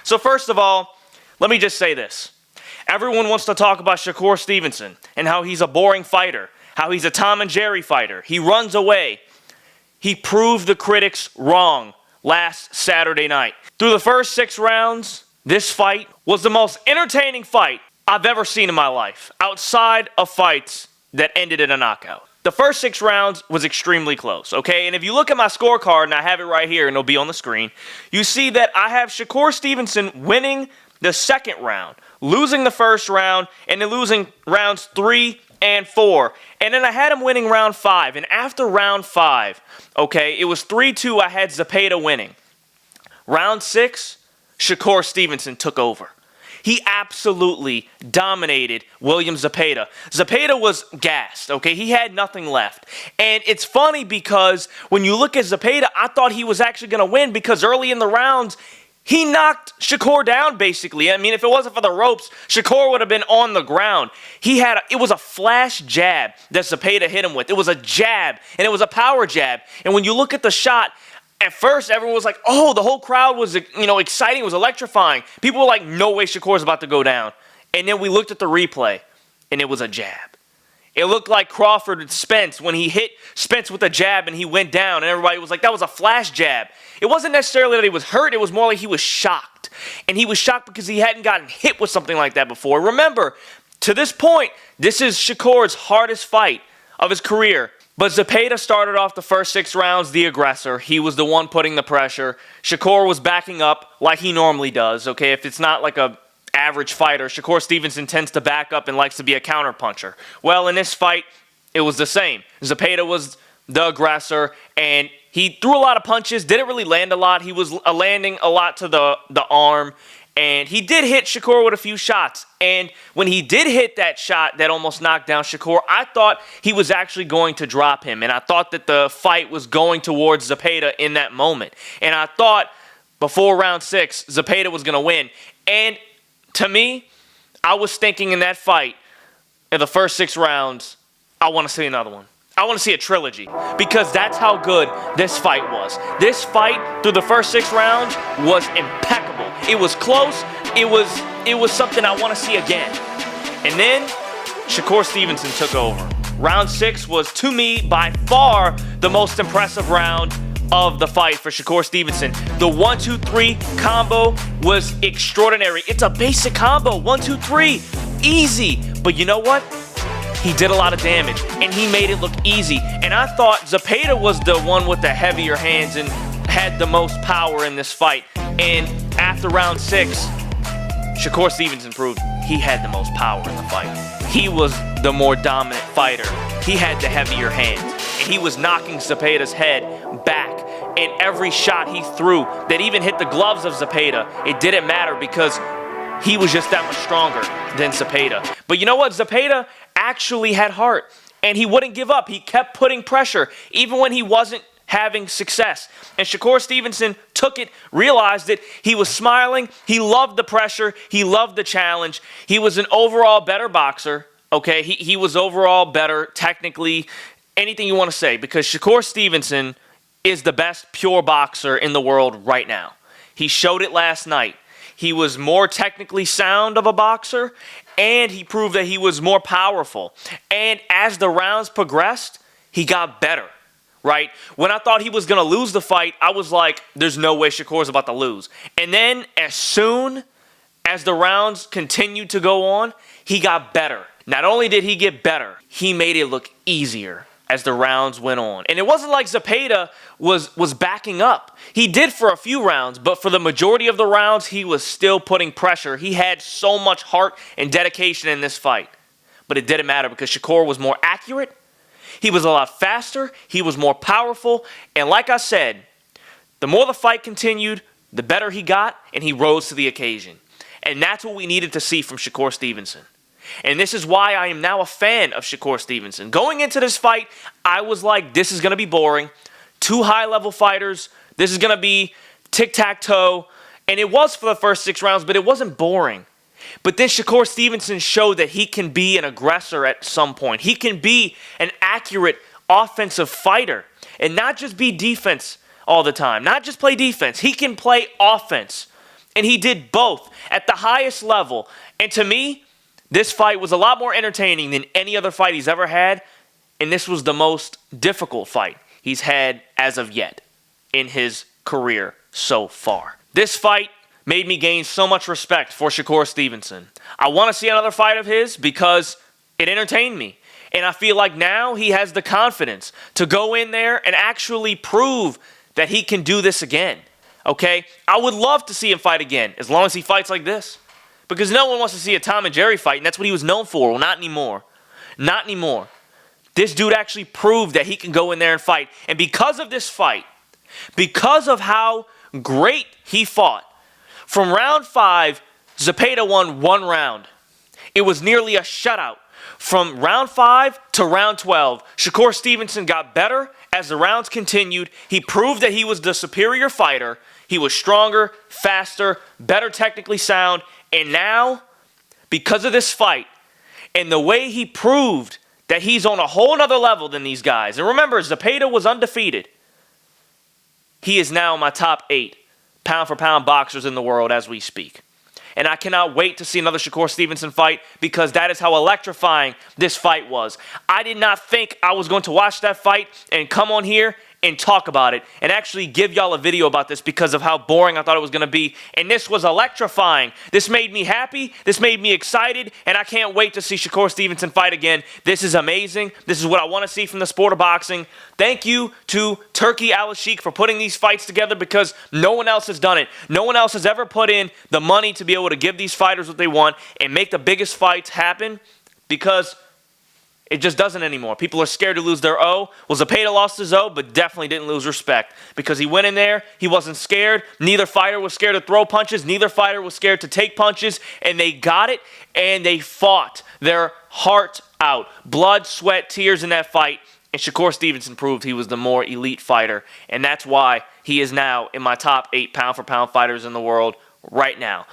So first of all, let me just say this. Everyone wants to talk about Shakur Stevenson and how he's a boring fighter, how he's a Tom and Jerry fighter. He runs away. He proved the critics wrong last Saturday night. Through the first 6 rounds, this fight was the most entertaining fight I've ever seen in my life, outside of fights that ended in a knockout. The first 6 rounds was extremely close, okay? And if you look at my scorecard, and I have it right here, and it'll be on the screen, you see that I have Shakur Stevenson winning the second round, losing the first round, and then losing rounds 3 and 4. And then I had him winning round 5. And after round 5, okay, it was 3-2. I had Zepeda winning. Round 6, Shakur Stevenson took over. He absolutely dominated William Zepeda. Zepeda was gassed, okay? He had nothing left. And it's funny because when you look at Zepeda, I thought he was actually going to win because early in the rounds, he knocked Shakur down, basically. I mean, if it wasn't for the ropes, Shakur would have been on the ground. It was a flash jab that Zepeda hit him with. It was a jab, and it was a power jab. And when you look at the shot, at first, everyone was like, oh, the whole crowd was, exciting. It was electrifying. People were like, no way Shakur's about to go down. And then we looked at the replay, and it was a jab. It looked like Crawford and Spence when he hit Spence with a jab and he went down, and everybody was like, that was a flash jab. It wasn't necessarily that he was hurt. It was more like he was shocked. And he was shocked because he hadn't gotten hit with something like that before. Remember, to this point, this is Shakur's hardest fight of his career. But Zepeda started off the first 6 rounds the aggressor. He was the one putting the pressure. Shakur was backing up like he normally does, okay? If it's not like a average fighter, Shakur Stevenson tends to back up and likes to be a counterpuncher. Well, in this fight, it was the same. Zepeda was the aggressor, and he threw a lot of punches, didn't really land a lot. He was landing a lot to the arm, and he did hit Shakur with a few shots. And when he did hit that shot that almost knocked down Shakur, I thought he was actually going to drop him, and I thought that the fight was going towards Zepeda in that moment. And I thought before round 6, Zepeda was going to win. And to me, I was thinking in that fight, in the first 6 rounds, I want to see another one. I want to see a trilogy because that's how good this fight was. This fight through the first 6 rounds was impeccable. It was close. It was something I want to see again. And then Shakur Stevenson took over. Round 6 was, to me, by far the most impressive round of the fight for Shakur Stevenson. The 1-2-3 combo was extraordinary. It's a basic combo, 1-2-3, easy. But you know what? He did a lot of damage, and he made it look easy. And I thought Zepeda was the one with the heavier hands and had the most power in this fight. And after round 6, Shakur Stevenson proved he had the most power in the fight. He was the more dominant fighter. He had the heavier hands, and he was knocking Zepeda's head back. And every shot he threw that even hit the gloves of Zepeda, it didn't matter because he was just that much stronger than Zepeda. But you know what? Zepeda actually had heart, and he wouldn't give up. He kept putting pressure, even when he wasn't having success. And Shakur Stevenson took it, realized it. He was smiling. He loved the pressure. He loved the challenge. He was an overall better boxer, okay? He was overall better, technically, anything you want to say, because Shakur Stevenson is the best pure boxer in the world right now. He showed it last night. He was more technically sound of a boxer, and he proved that he was more powerful. And as the rounds progressed, he got better, right? When I thought he was going to lose the fight, I was like, there's no way Shakur's about to lose. And then as soon as the rounds continued to go on, he got better. Not only did he get better, he made it look easier as the rounds went on. And it wasn't like Zepeda was backing up. He did for a few rounds, but for the majority of the rounds, he was still putting pressure. He had so much heart and dedication in this fight. But it didn't matter because Shakur was more accurate. He was a lot faster. He was more powerful. And like I said, the more the fight continued, the better he got, and he rose to the occasion. And that's what we needed to see from Shakur Stevenson. And this is why I am now a fan of Shakur Stevenson. Going into this fight, I was like, this is going to be boring. 2 high-level fighters. This is going to be tic-tac-toe. And it was for the first 6 rounds, but it wasn't boring. But then Shakur Stevenson showed that he can be an aggressor at some point. He can be an accurate offensive fighter and not just be defense all the time. Not just play defense. He can play offense. And he did both at the highest level. And to me, this fight was a lot more entertaining than any other fight he's ever had. And this was the most difficult fight he's had as of yet in his career so far. This fight made me gain so much respect for Shakur Stevenson. I want to see another fight of his because it entertained me. And I feel like now he has the confidence to go in there and actually prove that he can do this again. Okay? I would love to see him fight again as long as he fights like this. Because no one wants to see a Tom and Jerry fight, and that's what he was known for. Well, not anymore. Not anymore. This dude actually proved that he can go in there and fight. And because of this fight, because of how great he fought, from round 5, Zepeda won 1 round. It was nearly a shutout. From round 5 to round 12, Shakur Stevenson got better as the rounds continued. He proved that he was the superior fighter. He was stronger, faster, better technically sound. And now, because of this fight and the way he proved that he's on a whole nother level than these guys. And remember, Zepeda was undefeated. He is now in my top 8 pound-for-pound boxers in the world as we speak. And I cannot wait to see another Shakur Stevenson fight because that is how electrifying this fight was. I did not think I was going to watch that fight and come on here and talk about it and actually give y'all a video about this because of how boring I thought it was going to be. And this was electrifying. This made me happy. This made me excited. And I can't wait to see Shakur Stevenson fight again. This is amazing. This is what I want to see from the sport of boxing. Thank you to Turki Al-Sheikh for putting these fights together because no one else has done it. No one else has ever put in the money to be able to give these fighters what they want and make the biggest fights happen because it just doesn't anymore. People are scared to lose their O. Well, Zepeda lost his O, but definitely didn't lose respect because he went in there. He wasn't scared. Neither fighter was scared to throw punches. Neither fighter was scared to take punches. And they got it, and they fought their heart out. Blood, sweat, tears in that fight. And Shakur Stevenson proved he was the more elite fighter. And that's why he is now in my top 8 pound-for-pound fighters in the world right now.